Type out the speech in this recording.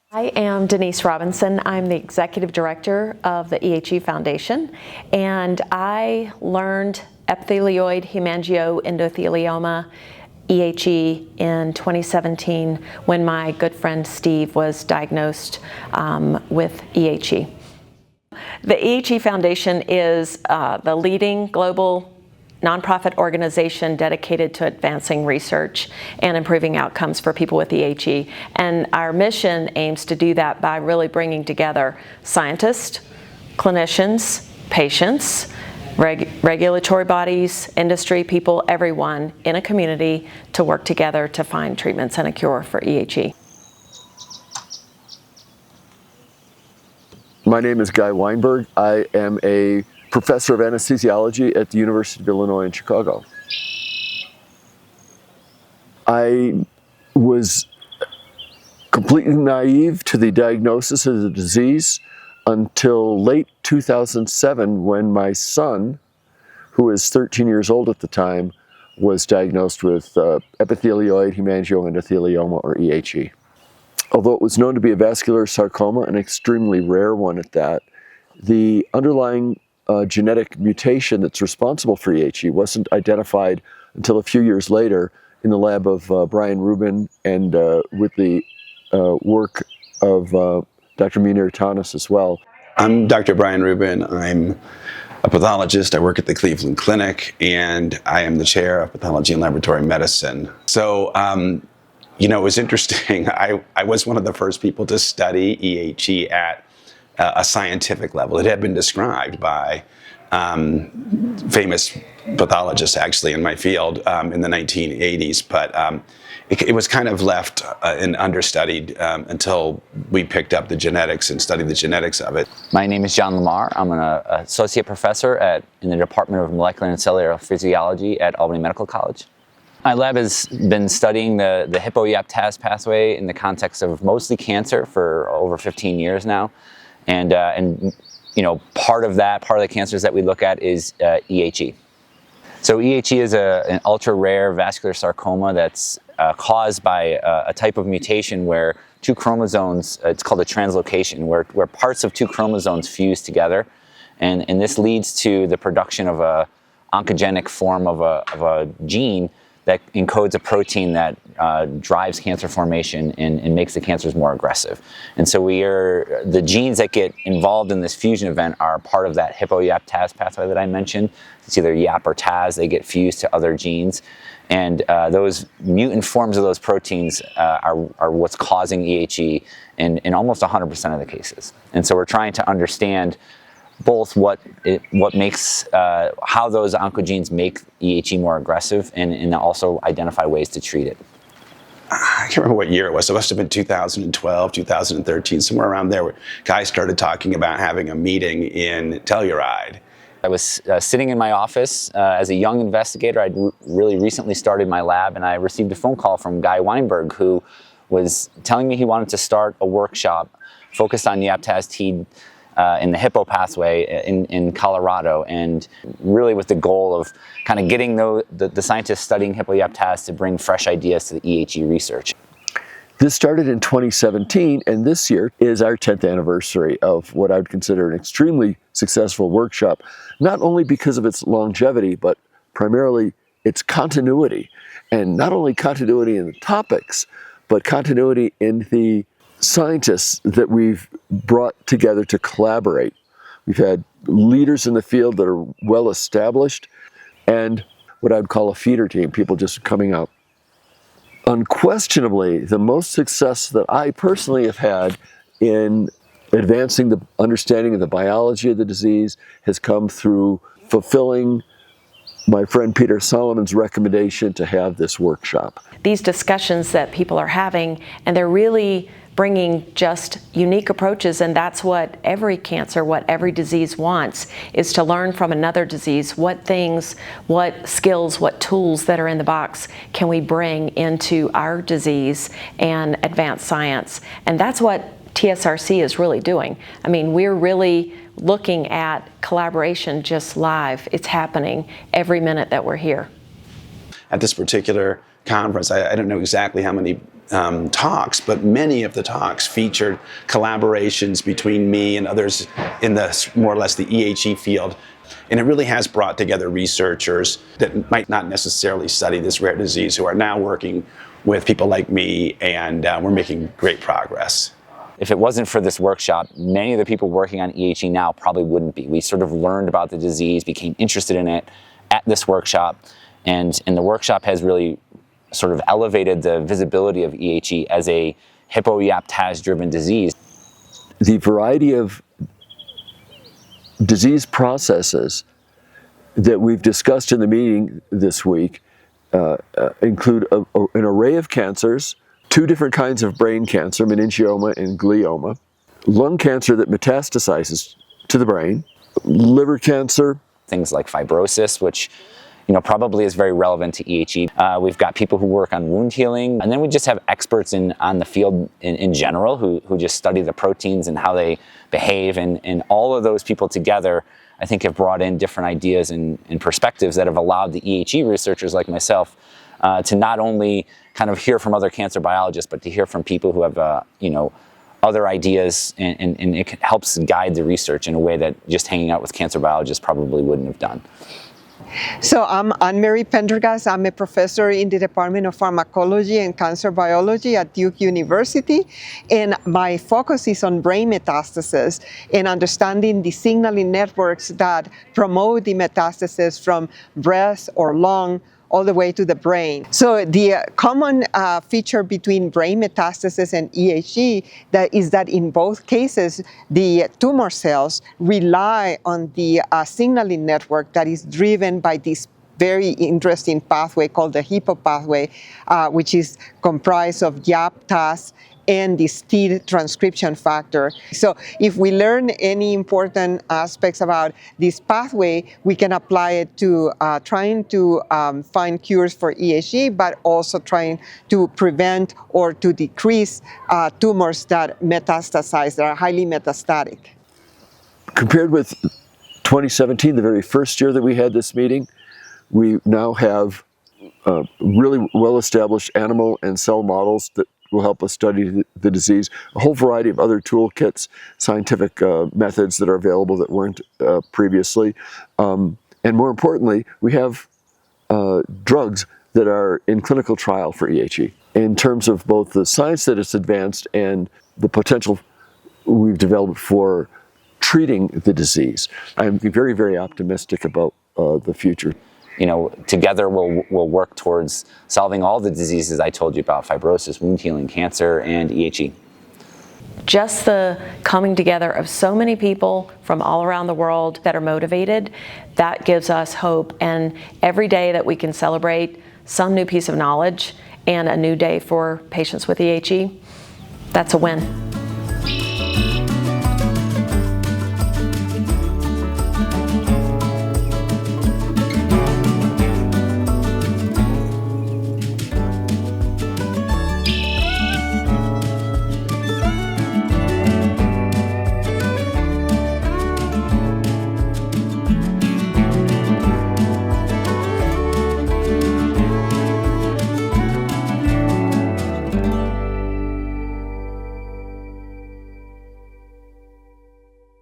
I am Denise Robinson. I'm the Executive Director of the EHE Foundation, and I learned epithelioid hemangioendothelioma, EHE, in 2017 when my good friend Steve was diagnosed with EHE. The EHE Foundation is the leading global nonprofit organization dedicated to advancing research and improving outcomes for people with EHE. And our mission aims to do that by really bringing together scientists, clinicians, patients, regulatory bodies, industry people, everyone in a community to work together to find treatments and a cure for EHE. My name is Guy Weinberg. I am a professor of anesthesiology at the University of Illinois in Chicago. I was completely naive to the diagnosis of the disease until late 2007 when my son, who was 13 years old at the time, was diagnosed with epithelioid hemangioendothelioma, or EHE. Although it was known to be a vascular sarcoma, an extremely rare one at that, the underlying genetic mutation that's responsible for EHE wasn't identified until a few years later in the lab of Brian Rubin and with the work of Dr. Munir Tanis as well. I'm Dr. Brian Rubin. I'm a pathologist. I work at the Cleveland Clinic, and I am the chair of pathology and laboratory medicine. So, you know, it was interesting. I was one of the first people to study EHE at a scientific level. It had been described by famous pathologists, actually, in my field in the 1980s, but it was kind of left and understudied until we picked up the genetics and studied the genetics of it. My name is John Lamar. I'm an associate professor in the Department of Molecular and Cellular Physiology at Albany Medical College. My lab has been studying the Hippo-YAP-TAZ pathway in the context of mostly cancer for over 15 years now. And you know, part of the cancers that we look at is EHE. So EHE is an ultra-rare vascular sarcoma that's caused by a type of mutation where two chromosomes, it's called a translocation, where parts of two chromosomes fuse together. And this leads to the production of a oncogenic form of a gene that encodes a protein that drives cancer formation and makes the cancers more aggressive. And so the genes that get involved in this fusion event are part of that Hippo-YAP-TAZ pathway that I mentioned. It's either YAP or TAZ. They get fused to other genes. And those mutant forms of those proteins are what's causing EHE in almost 100% of the cases. And so we're trying to understand both what makes, how those oncogenes make EHE more aggressive and also identify ways to treat it. I can't remember what year it was. It must have been 2012, 2013, somewhere around there, where guys started talking about having a meeting in Telluride. I was sitting in my office as a young investigator. I'd really recently started my lab, and I received a phone call from Guy Weinberg, who was telling me he wanted to start a workshop focused on YAP-TAZ-TEAD in the Hippo pathway in Colorado, and really with the goal of kind of getting the scientists studying Hippo-YAP-TAZ to bring fresh ideas to the EHE research. This started in 2017, and this year is our 10th anniversary of what I would consider an extremely successful workshop, not only because of its longevity, but primarily its continuity. And not only continuity in the topics, but continuity in the scientists that we've brought together to collaborate. We've had leaders in the field that are well established, and what I would call a feeder team, people just coming out. Unquestionably, the most success that I personally have had in advancing the understanding of the biology of the disease has come through fulfilling my friend Peter Solomon's recommendation to have this workshop. These discussions that people are having, and they're really bringing just unique approaches, and that's what every cancer, what every disease wants, is to learn from another disease what things, what skills, what tools that are in the box can we bring into our disease and advance science. And that's what TSRC is really doing. I mean, we're really looking at collaboration just live. It's happening every minute that we're here. At this particular conference, I don't know exactly how many talks, but many of the talks featured collaborations between me and others in the more or less the EHE field. And it really has brought together researchers that might not necessarily study this rare disease who are now working with people like me, and we're making great progress. If it wasn't for this workshop, many of the people working on EHE now probably wouldn't be. We sort of learned about the disease, became interested in it at this workshop, and the workshop has really sort of elevated the visibility of EHE as a Hippo-YAP-TAZ-driven disease. The variety of disease processes that we've discussed in the meeting this week include an array of cancers, 2 different kinds of brain cancer, meningioma and glioma, lung cancer that metastasizes to the brain, liver cancer. Things like fibrosis, which probably is very relevant to EHE. We've got people who work on wound healing, and then we just have experts on the field in general who just study the proteins and how they behave, and all of those people together, I think, have brought in different ideas and perspectives that have allowed the EHE researchers like myself to not only kind of hear from other cancer biologists, but to hear from people who have other ideas, and it helps guide the research in a way that just hanging out with cancer biologists probably wouldn't have done. So I'm Anne-Mary Pendergast. I'm a professor in the Department of Pharmacology and Cancer Biology at Duke University, and my focus is on brain metastasis and understanding the signaling networks that promote the metastasis from breast or lung all the way to the brain. So the common feature between brain metastasis and EHE is that in both cases, the tumor cells rely on the signaling network that is driven by this very interesting pathway called the Hippo pathway, which is comprised of YAP, TAZ, and this TEAD transcription factor. So if we learn any important aspects about this pathway, we can apply it to trying to find cures for EHE, but also trying to prevent or to decrease tumors that metastasize, that are highly metastatic. Compared with 2017, the very first year that we had this meeting, we now have really well-established animal and cell models that will help us study the disease, a whole variety of other toolkits, scientific methods that are available that weren't previously. And more importantly, we have drugs that are in clinical trial for EHE. In terms of both the science that is advanced and the potential we've developed for treating the disease, I'm very, very optimistic about the future. Together we'll work towards solving all the diseases I told you about: fibrosis, wound healing, cancer, and EHE. Just the coming together of so many people from all around the world that are motivated, that gives us hope. And every day that we can celebrate some new piece of knowledge and a new day for patients with EHE, that's a win.